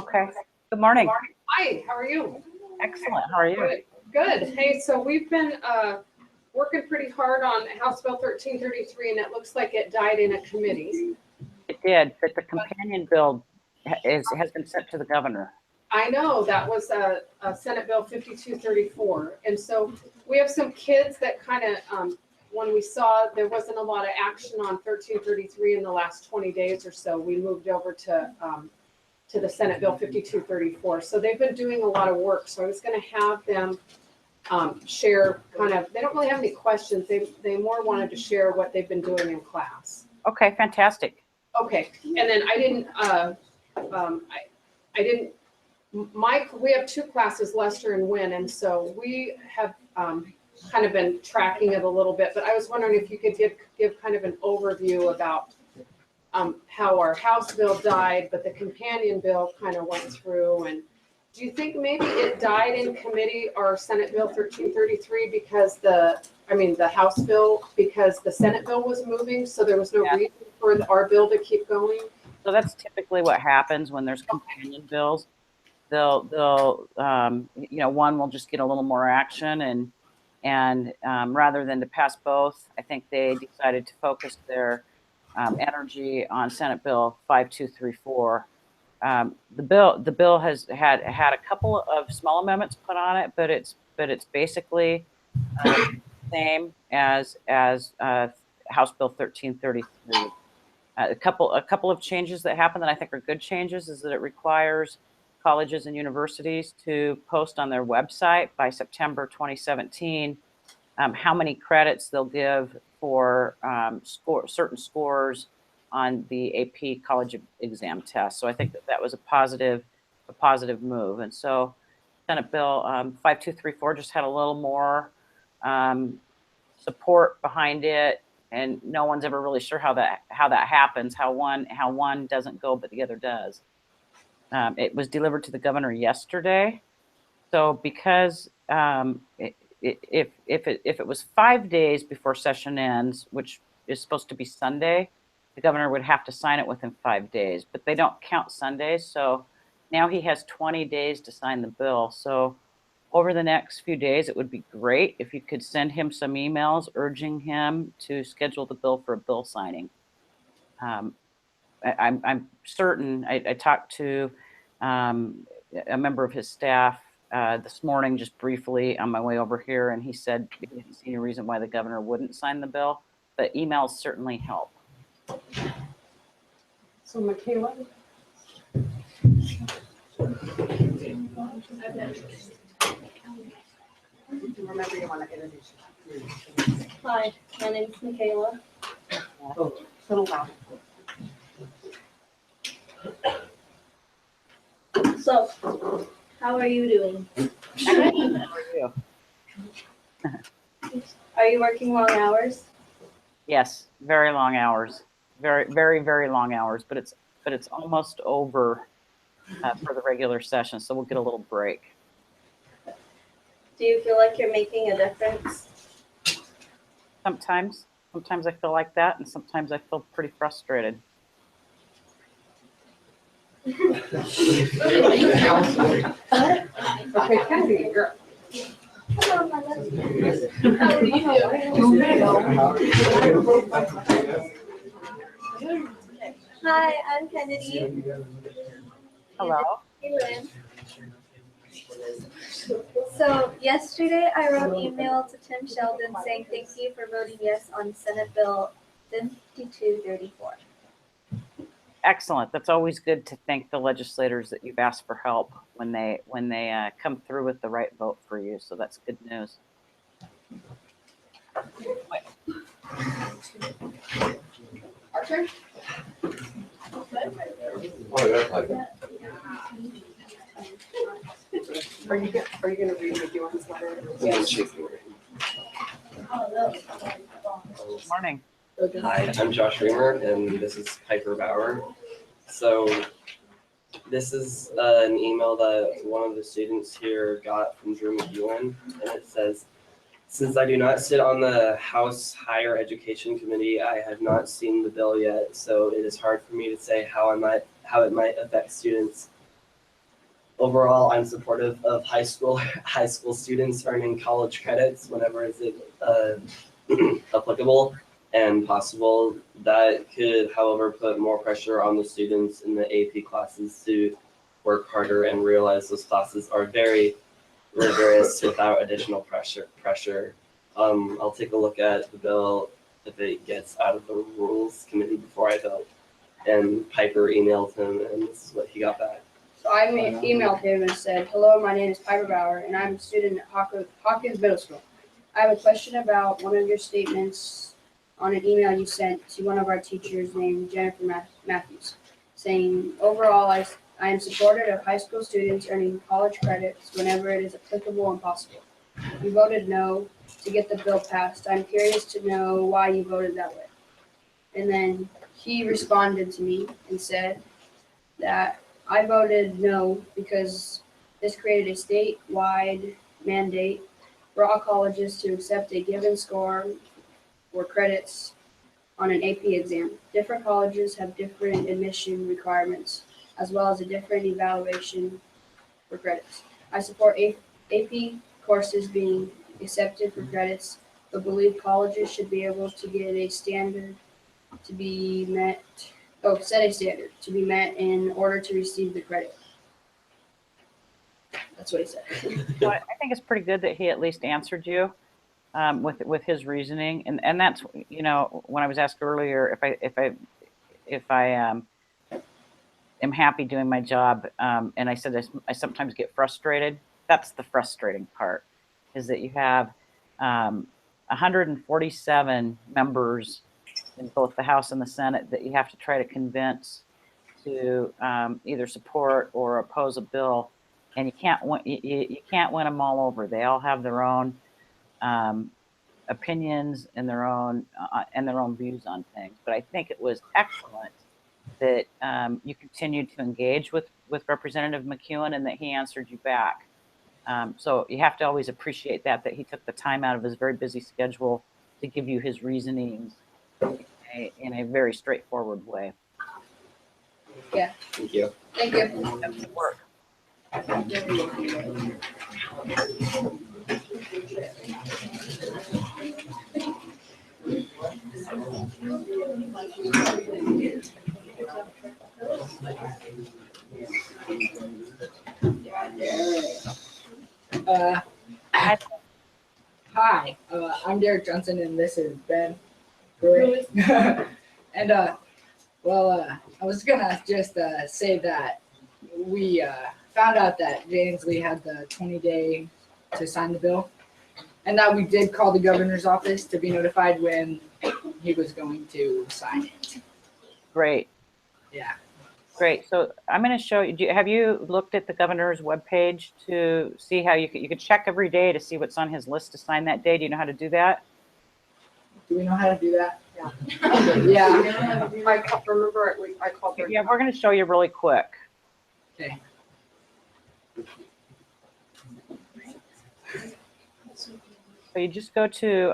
Okay. Good morning. Hi, how are you? Excellent. How are you? Good. Good. Hey, so we've been working pretty hard on House Bill 1333, and it looks like it died in a committee. It did, but the companion bill has been sent to the governor. I know that was a Senate Bill 5234, and so we have some kids that kind of, when we saw there wasn't a lot of action on 1333 in the last 20 days or so, we moved over to the Senate Bill 5234. So they've been doing a lot of work. So I was going to have them share kind of, they don't really have any questions. They more wanted to share what they've been doing in class. Okay, fantastic. Okay, and then we have two classes, Lester and Wynn, and so we have kind of been tracking it a little bit, but I was wondering if you could give kind of an overview about how our House bill died, but the companion bill kind of went through. And do you think maybe it died in committee, our Senate Bill 1333, because the House bill, because the Senate bill was moving, so there was no reason for our bill to keep going? So that's typically what happens when there's companion bills. They'll one will just get a little more action, and rather than to pass both, I think they decided to focus their energy on Senate Bill 5234. The bill has had a couple of small amendments put on it, but it's basically same as House Bill 1333. A couple of changes that happen that I think are good changes is that it requires colleges and universities to post on their website by September 2017 how many credits they'll give for certain scores on the AP college exam test. So I think that was a positive move. And so Senate Bill 5234 just had a little more support behind it, and no one's ever really sure how that happens, how one doesn't go but the other does. It was delivered to the governor yesterday. So because if it was 5 days before session ends, which is supposed to be Sunday, the governor would have to sign it within 5 days, but they don't count Sundays. So now he has 20 days to sign the bill. So over the next few days, it would be great if you could send him some emails urging him to schedule the bill for a bill signing. I'm certain, I talked to a member of his staff this morning, just briefly on my way over here, and he said he didn't see any reason why the governor wouldn't sign the bill, but emails certainly help. So Michaela? Remember, you want to introduce yourself. Hi, my name is Michaela. So, how are you doing? How are you? Are you working long hours? Yes, very long hours, very, very, very long hours, but it's almost over for the regular session, so we'll get a little break. Do you feel like you're making a difference? Sometimes I feel like that, and sometimes I feel pretty frustrated. Okay, Kennedy, girl. Hello, Mother. Hi, I'm Kennedy. Hello. So yesterday I wrote an email to Tim Sheldon saying thank you for voting yes on Senate Bill 5234. Excellent. That's always good to thank the legislators that you've asked for help when they come through with the right vote for you. So that's good news. Archer? Are you going to read McEwen's letter? Yes. Good morning. Hi, I'm Josh Reamer, and this is Piper Bauer. So this is an email that one of the students here got from Drew McEwen, and it says, "Since I do not sit on the House Higher Education Committee, I have not seen the bill yet, so it is hard for me to say how it might affect students. overall, I'm supportive of high school students earning college credits whenever it's applicable and possible. That could, however, put more pressure on the students in the AP classes to work harder and realize those classes are very rigorous without additional pressure. I'll take a look at the bill if it gets out of the rules committee before I vote. And Piper emailed him, and this is what he got back. So I emailed him and said, "Hello, my name is Piper Bauer, and I'm a student at Hawkins Middle School. I have a question about one of your statements on an email you sent to one of our teachers named Jennifer Matthews, saying, overall, I am supportive of high school students earning college credits whenever it is applicable and possible. You voted no to get the bill passed. I'm curious to know why you voted that way." And then he responded to me and said that I voted no because this created a statewide mandate for all colleges to accept a given score or credits on an AP exam. Different colleges have different admission requirements as well as a different evaluation for credits. I support AP courses being accepted for credits, but believe colleges should be able to get a standard to be met, set a standard to be met in order to receive the credit. That's what he said. So I think it's pretty good that he at least answered you with his reasoning, and that's, you know, when I was asked earlier if I am happy doing my job, and I said I sometimes get frustrated. That's the frustrating part, is that you have 147 members in both the House and the Senate that you have to try to convince to either support or oppose a bill, and you can't win them all over. They all have their own opinions and their own views on things. But I think it was excellent that you continued to engage with Representative McEwen and that he answered you back. So you have to always appreciate that he took the time out of his very busy schedule to give you his reasonings in a very straightforward way. Yeah. Thank you. Thank you. That's good work. Hi, I'm Derek Johnson, and this is Ben Brewer. And I was gonna just say that we found out that Jay Inslee had the 20-day to sign the bill, and that we did call the governor's office to be notified when he was going to sign it. Great. Yeah. Great. So I'm going to show you. Have you looked at the governor's webpage to see how you could check every day to see what's on his list to sign that day? Do you know how to do that? Do we know how to do that? Yeah. Yeah. Remember, I called her. Yeah, we're going to show you really quick. Okay. So you just go to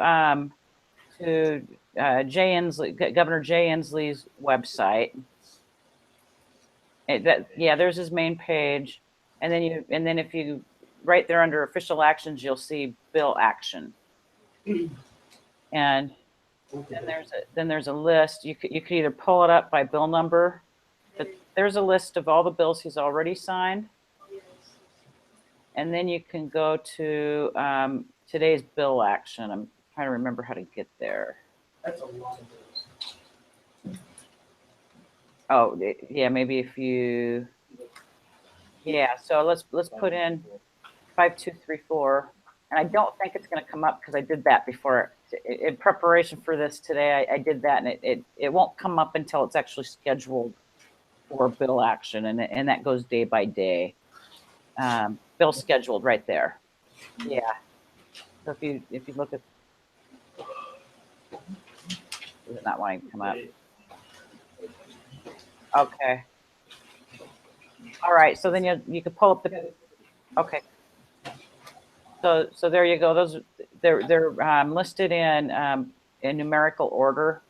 Governor Jay Inslee's website. There's his main page, and then if you right there under official actions, you'll see bill action, and then there's a list. You could either pull it up by bill number, but there's a list of all the bills he's already signed, and then you can go to today's bill action. I'm trying to remember how to get there. That's a lot of bills. Oh, yeah, maybe if you, so let's put in 5234, and I don't think it's going to come up because I did that before. In preparation for this today, I did that, and it won't come up until it's actually scheduled for bill action, and that goes day by day. Bill scheduled right there. Yeah. So if you look at, does it not want to come up? Okay. All right. So then you can pull up the. Okay. So there you go. Those they're listed in numerical order,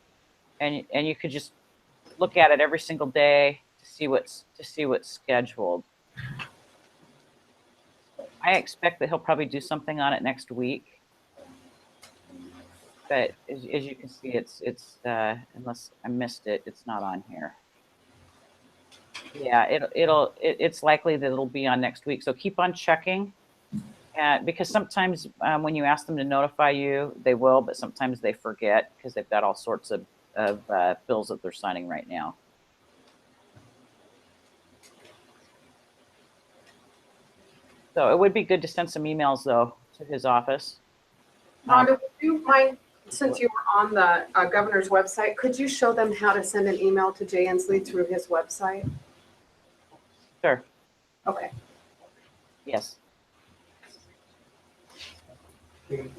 and you could just look at it every single day to see what's scheduled. I expect that he'll probably do something on it next week. But as you can see, it's unless I missed it, it's not on here. Yeah, it's likely that it'll be on next week. So keep on checking. Because sometimes when you ask them to notify you, they will, but sometimes they forget because they've got all sorts of bills that they're signing right now. So it would be good to send some emails, though, to his office. Rhonda, would you mind, since you were on the governor's website, could you show them how to send an email to Jay Inslee through his website? Sure. Okay. Yes. If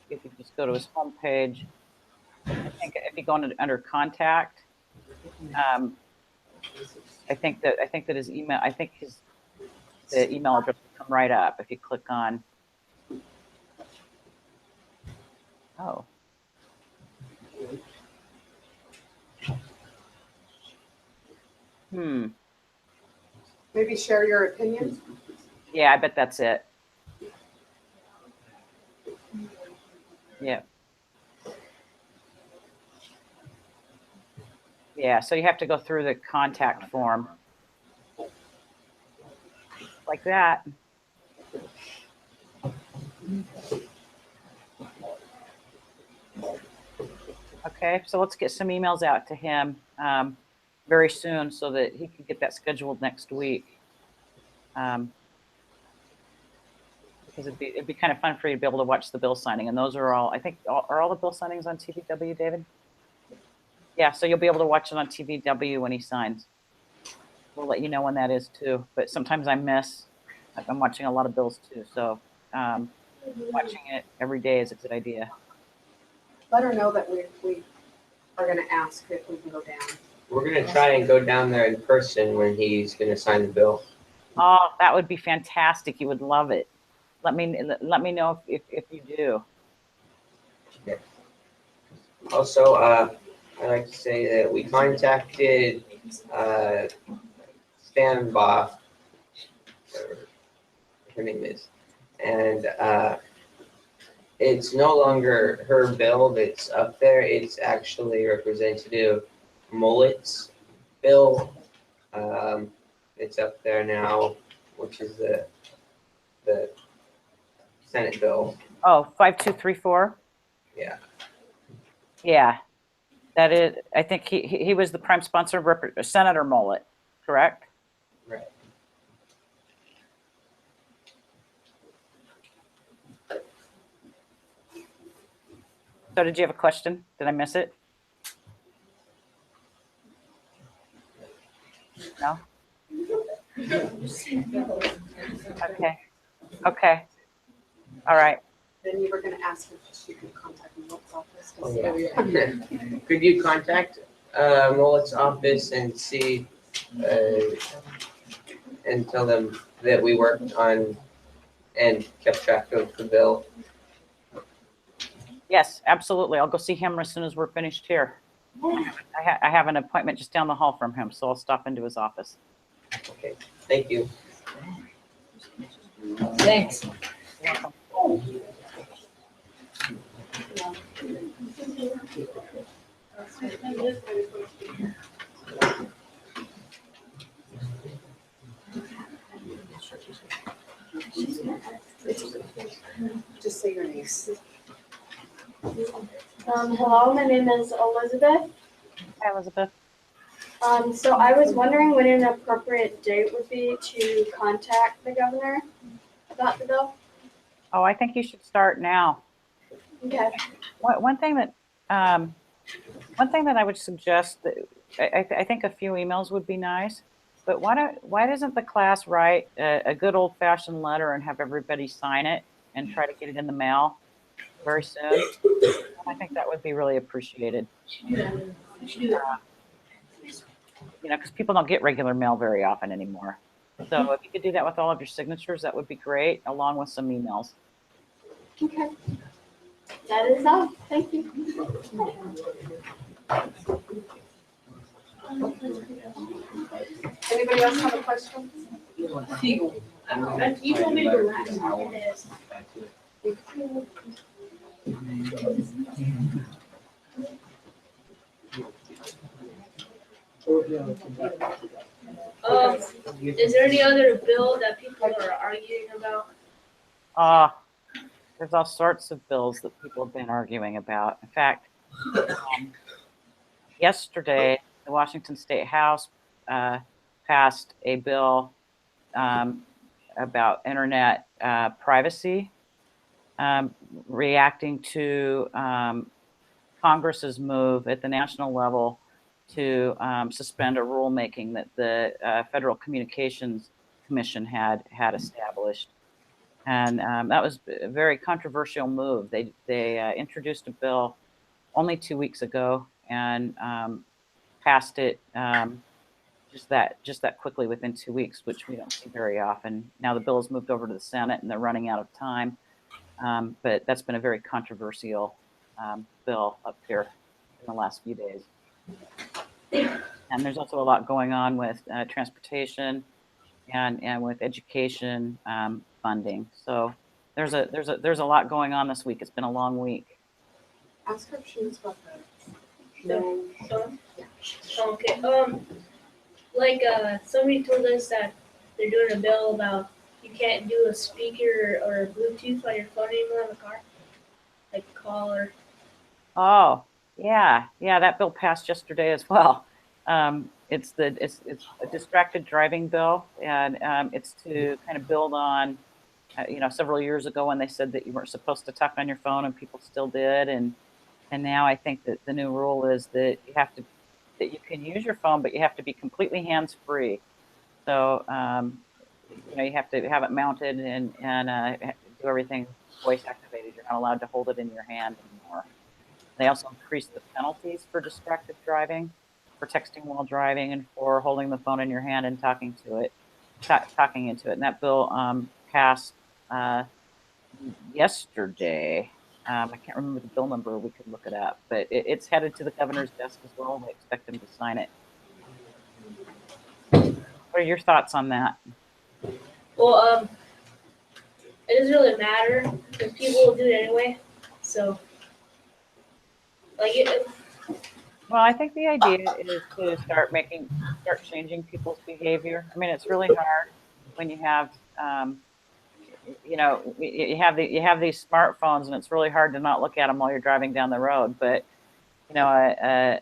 you just go to his homepage, I think if you go under contact, I think that his email, the email address will come right up if you click on. Oh. Maybe share your opinion. Yeah, I bet that's it. Yeah. Yeah, so you have to go through the contact form. Like that. Okay, so let's get some emails out to him very soon so that he can get that scheduled next week. Because it'd be kind of fun for you to be able to watch the bill signing. And those are all, I think, are all the bill signings on TVW, David? Yeah, so you'll be able to watch it on TVW when he signs. We'll let you know when that is too. But sometimes I miss. I'm watching a lot of bills too. So watching it every day is a good idea. Let her know that we are going to ask if we can go down. We're gonna try and go down there in person when he's gonna sign the bill. Oh, that would be fantastic. You would love it. Let me know if you do. Okay. Also, I'd like to say that we contacted Stanbaugh, whatever her name is, and it's no longer her bill that's up there. It's actually Representative Mullet's bill. It's up there now, which is the Senate bill. Oh, 5234. Yeah. Yeah, that is. I think he was the prime sponsor of Senator Mullet, correct? Right. So did you have a question? Did I miss it? No? Okay. Okay. All right. Then you were going to ask if she could contact the Wilkes office. Oh, yeah. Could you contact Mullet's office and see and tell them that we worked on and kept track of the bill? Yes, absolutely. I'll go see him as soon as we're finished here. I have an appointment just down the hall from him, so I'll stop into his office. Okay, thank you. Thanks. You're welcome. Just say your name. Hello, my name is Elizabeth. Hi, Elizabeth. So I was wondering when an appropriate date would be to contact the governor about the bill. Oh, I think you should start now. Okay. One thing that I would suggest that I think a few emails would be nice, but why doesn't the class write a good old fashioned letter and have everybody sign it and try to get it in the mail very soon? I think that would be really appreciated. You know, because people don't get regular mail very often anymore. So if you could do that with all of your signatures, that would be great, along with some emails. Okay. That is all. Thank you. Anybody else have a question? You told me to relax. Is there any other bill that people are arguing about? There's all sorts of bills that people have been arguing about. In fact, yesterday, the Washington State House passed a bill about internet privacy, reacting to Congress's move at the national level to suspend a rulemaking that the Federal Communications Commission had established. And that was a very controversial move. They introduced a bill only 2 weeks ago and passed it just that quickly within 2 weeks, which we don't see very often. Now the bill has moved over to the Senate and they're running out of time. But that's been a very controversial bill up here in the last few days. And there's also a lot going on with transportation and with education funding. So there's a lot going on this week. It's been a long week. Ask her if she knows about that. Okay. Somebody told us that they're doing a bill about you can't do a speaker or Bluetooth on your phone anymore in the car, like call or. Oh, yeah, that bill passed yesterday as well. It's a distracted driving bill, and it's to kind of build on, several years ago when they said that you weren't supposed to talk on your phone and people still did, and now I think that the new rule is that you can use your phone, but you have to be completely hands-free. So you have to have it mounted and do everything voice activated. You're not allowed to hold it in your hand anymore. They also increased the penalties for distracted driving, for texting while driving, and for holding the phone in your hand and talking into it. And that bill passed yesterday. I can't remember the bill number. We could look it up, but it's headed to the governor's desk as well. They expect him to sign it. What are your thoughts on that? Well, it doesn't really matter because people will do it anyway. So, Well, I think the idea is to start changing people's behavior. I mean, it's really hard when you have, you have these smartphones, and it's really hard to not look at them while you're driving down the road. But a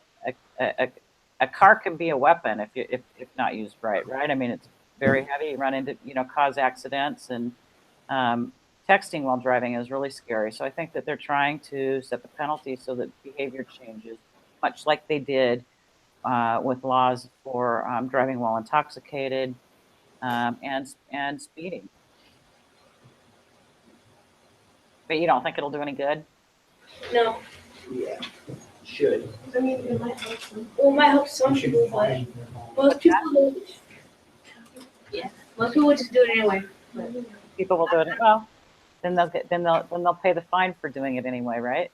car can be a weapon if not used right. I mean, it's very heavy. You run into cause accidents, and texting while driving is really scary. So I think that they're trying to set the penalty so that behavior changes, much like they did with laws for driving while intoxicated and speeding. But you don't think it'll do any good? No. Yeah, should. I mean, it might help some. Well, it might help some people, but most people will just do it anyway. People will do it. Well, then they'll pay the fine for doing it anyway, right?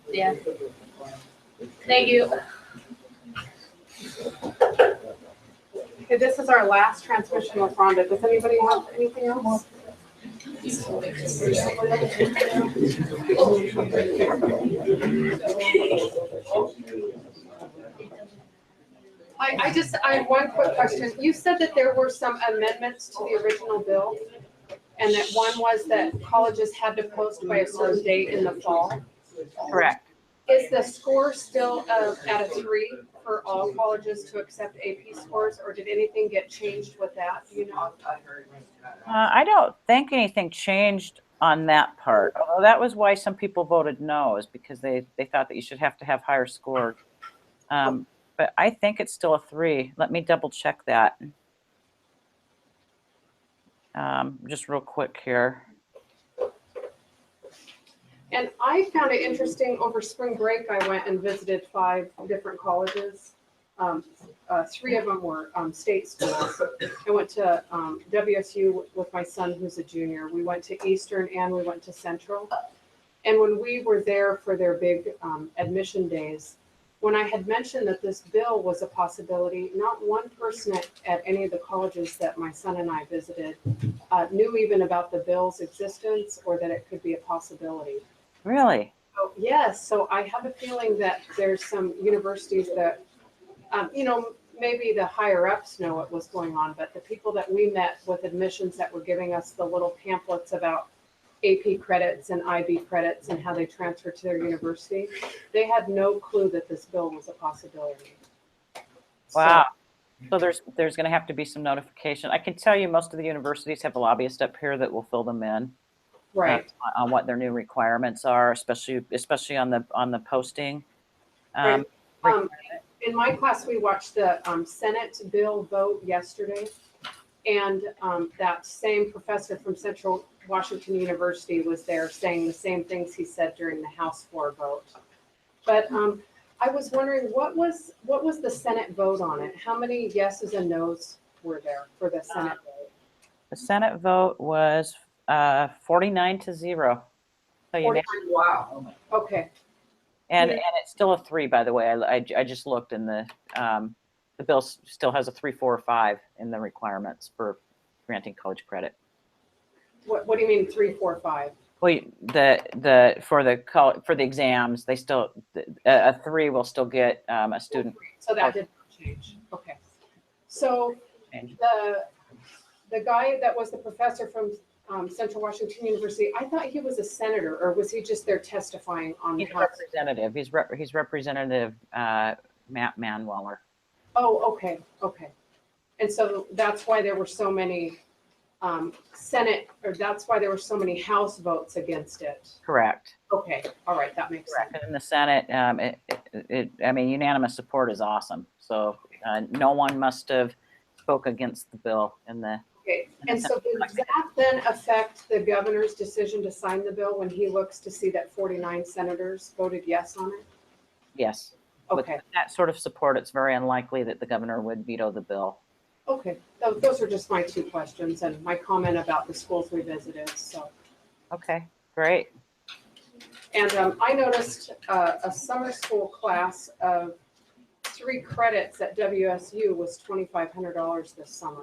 Yeah. Thank you. Okay, this is our last transmission with Rhonda. Does anybody have anything else? I have one quick question. You said that there were some amendments to the original bill, and that one was that colleges had to post by a certain date in the fall. Correct. Is the score still at a 3 for all colleges to accept AP scores, or did anything get changed with that? Do you know? I don't think anything changed on that part. Although that was why some people voted no, is because they thought that you should have to have higher scores. But I think it's still a 3. Let me double check that. Just real quick here. And I found it interesting, over spring break, I went and visited 5 different colleges. 3 of them were state schools. I went to WSU with my son, who's a junior. We went to Eastern and we went to Central. And when we were there for their big admission days, when I had mentioned that this bill was a possibility, not one person at any of the colleges that my son and I visited knew even about the bill's existence or that it could be a possibility. Really? So, yes, so I have a feeling that there's some universities that, maybe the higher ups know what was going on, but the people that we met with admissions that were giving us the little pamphlets about AP credits and IB credits and how they transfer to their university, they had no clue that this bill was a possibility. Wow. So there's going to have to be some notification. I can tell you most of the universities have a lobbyist up here that will fill them in. Right. On what their new requirements are, especially on the posting. Right. In my class, we watched the Senate bill vote yesterday, and that same professor from Central Washington University was there saying the same things he said during the House floor vote. But I was wondering, what was the Senate vote on it? How many yeses and nos were there for the Senate vote? The Senate vote was 49-0. So you 49. Wow. Okay. and it's still a 3, by the way. I just looked, and the bill still has a 3, 4, or 5 in the requirements for granting college credit. What do you mean 3, 4, 5? Well, for the exams, they still a 3 will still get a student. So that did not change. Okay. So Change. the guy that was the professor from Central Washington University, I thought he was a senator, or was he just there testifying on the He's House? representative. He's Representative Matt Manweller. Oh, okay. And so that's why there were so many that's why there were so many House votes against it. Correct. Okay, all right, that makes Correct. sense. And in the Senate, unanimous support is awesome. So no one must have spoke against the bill in the. Okay, and so does that then affect the governor's decision to sign the bill when he looks to see that 49 senators voted yes on it? Yes. With Okay, that sort of support, it's very unlikely that the governor would veto the bill. okay. Those are just my 2 questions and my comment about the schools we visited, so. Okay, great. And I noticed a summer school class of 3 credits at WSU was $2,500 this summer.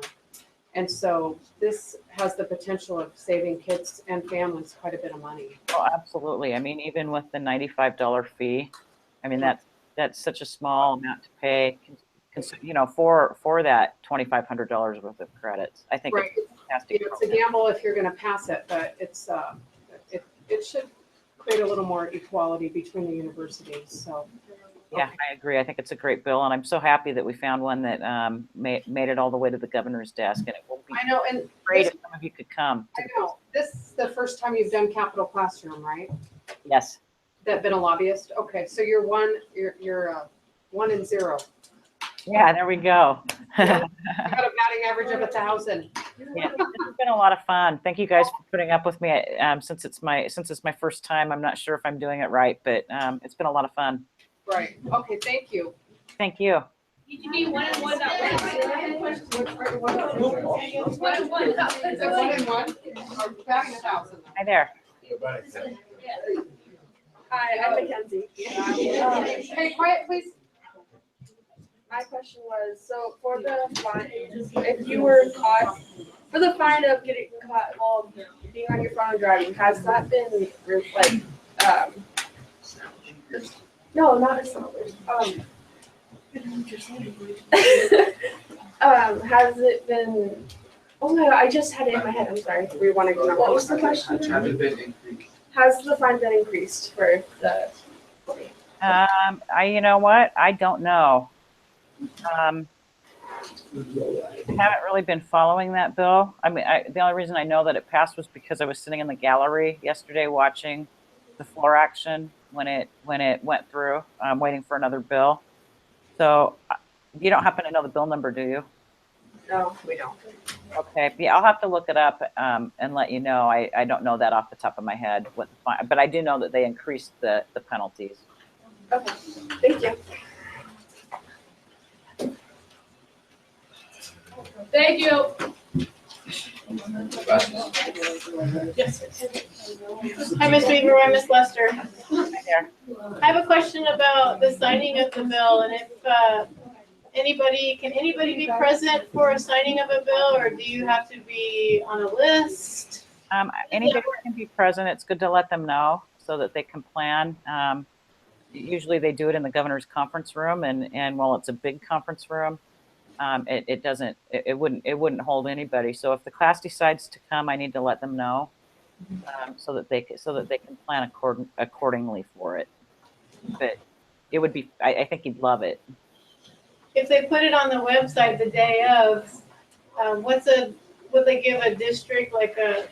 And so this has the potential of saving kids and families quite a bit of money. Oh, absolutely. I mean, even with the $95 fee, I mean, that's such a small amount to pay, for that $2,500 worth of credits. I think Right. it's a fantastic. It's a gamble if you're going to pass it, but it's it should create a little more equality between the universities. So Yeah, I agree. I think it's a great bill, and I'm so happy that we found one that made it all the way to the governor's desk. And it will be I know, and great this, if some of you could come. I know this is the first time you've done Capital Classroom, right? Yes. That been a lobbyist. Okay, so you're 1 and 0. Yeah, there we go. You got a batting average of 1,000. Yeah, it's been a lot of fun. Thank you guys for putting up with me. Since it's my first time, I'm not sure if I'm doing it right, but it's been a lot of fun. Right. Okay. Thank you. Thank you. You can be 1 and 1 that way. 1 and 1. Or batting 1,000. Hi there. Hi, I'm Mackenzie. Hey, quiet, please. My question was, so for the fine, if you were caught, for the fine of getting caught while being on your phone and driving, has that been no, not established. Has it been? Oh my God, I just had it in my head. I'm sorry. We want to go. What was the question? Has the fine been increased for the? You know what? I don't know. I haven't really been following that bill. I mean, the only reason I know that it passed was because I was sitting in the gallery yesterday watching the floor action when it went through. I'm waiting for another bill. So you don't happen to know the bill number, do you? No, we don't. Okay, yeah, I'll have to look it up and let you know. I don't know that off the top of my head what the fine, but I do know that they increased the penalties. Okay, thank you. Thank you. Hi, Miss Weaver. Hi, Miss Lester. there. I have a question about the signing of the bill, and if can anybody be present for a signing of a bill, or do you have to be on a list? Anybody can be present. It's good to let them know so that they can plan. Usually they do it in the governor's conference room, and while it's a big conference room, it wouldn't hold anybody. So if the class decides to come, I need to let them know, so that they can plan accordingly for it. But it would be, I think you'd love it. If they put it on the website the day of, would they give a district,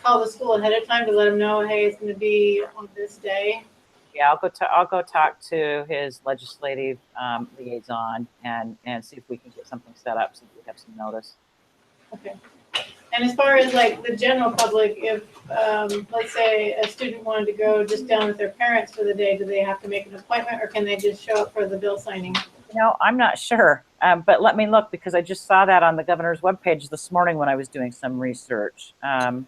call the school ahead of time to let them know, hey, it's gonna be on this day? Yeah, I'll go talk to his legislative liaison and see if we can get something set up so that we have some notice. Okay. And as far as like the general public, if, let's say a student wanted to go just down with their parents for the day, do they have to make an appointment, or can they just show up for the bill signing? No, I'm not sure, but let me look, because I just saw that on the governor's webpage this morning when I was doing some research. Let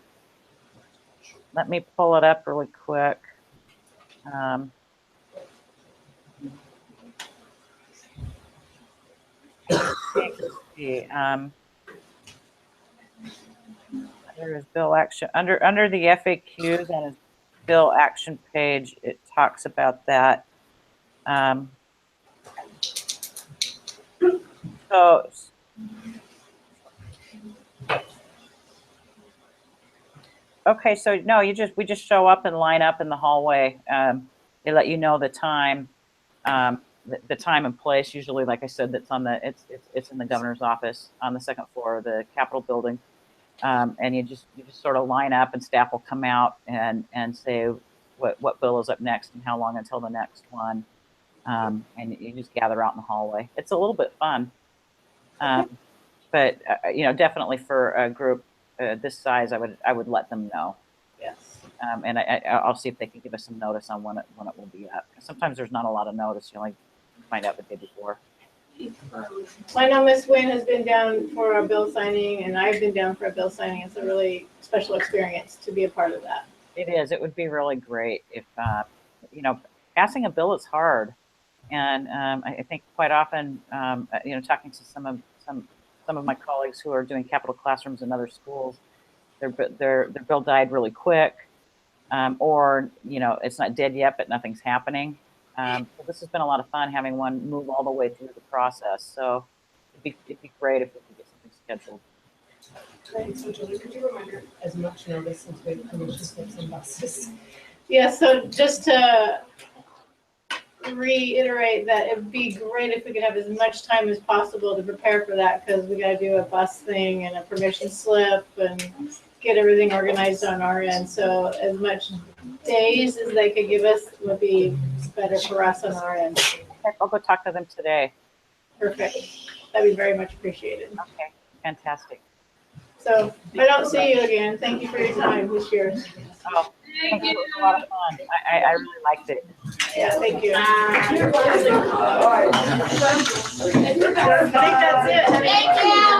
me pull it up really quick. Let's see. There is bill action under the FAQs on his bill action page. It talks about that. So okay, so no, we just show up and line up in the hallway. They let you know the time, the time and place. Usually, like I said, that's on it's in the governor's office on the second floor of the Capitol building. And you just sort of line up, and staff will come out and say what bill is up next and how long until the next one. And you just gather out in the hallway. It's a little bit fun. But definitely for a group this size, I would let them know. Yes. And I'll see if they can give us some notice on when it will be up. Sometimes there's not a lot of notice. You only find out the day before. I know Miss Wynn has been down for a bill signing, and I've been down for a bill signing. It's a really special experience to be a part of that. It is. It would be really great if passing a bill is hard, and I think quite often talking to some of my colleagues who are doing capital classrooms in other schools, their bill died really quick, or it's not dead yet, but nothing's happening. So this has been a lot of fun having one move all the way through the process. So it'd be great if we could get something scheduled. So Julie, could you remind her as much notice since we have permission slips and buses? Yeah, so just to reiterate that it'd be great if we could have as much time as possible to prepare for that, because we got to do a bus thing and a permission slip and get everything organized on our end. So as much days as they could give us would be better for us on our end. I'll go talk to them today. Perfect. That'd be very much appreciated. Okay, fantastic. So if I don't see you again, thank you for your time this year. Oh, thank you. It was a lot of fun. I really liked it. Yeah, thank you. I think that's it. Thank you.